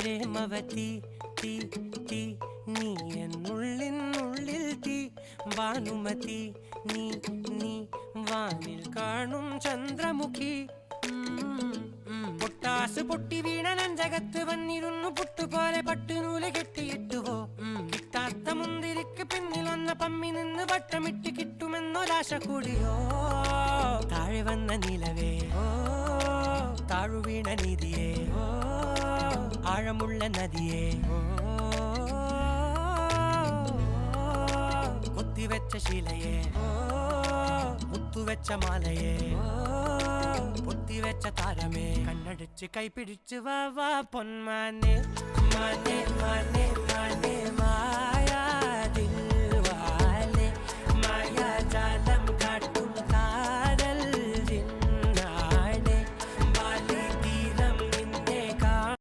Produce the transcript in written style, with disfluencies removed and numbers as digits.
പ്രേമവതി തീ തീ നീ എന്നുള്ളിനുള്ളിൽ തീ ഭാനുമതി നീ നീ വാനിൽ കാണും ചന്ദ്രമുഖി പൊട്ടാസ് പൊട്ടി വീണ നെഞ്ചകത്ത് വന്നിരുന്നു പുട്ടുപോലെ പട്ടുനൂല് കെട്ടിയിട്ടുവോ കിട്ടാത്ത മുന്തിരിക്ക് പിന്നിൽ വന്ന പമ്മി നിന്ന് വട്ടമിട്ട് കിട്ടുമെന്നൊരാശ കൂടിയോ താഴെ വന്ന നിലവേ താഴു വീണ നിധിയേ ആഴമുള്ള നദിയേ കൊത്തിവെച്ച ശിലയേ മുത്തുവെച്ച മാലയേ പൊത്തിവെച്ച താരമേ കണ്ണടിച്ച് കൈപിടിച്ച് വാ വാ പൊന്മാനെ മാനെ മാനെ മാനെ മായ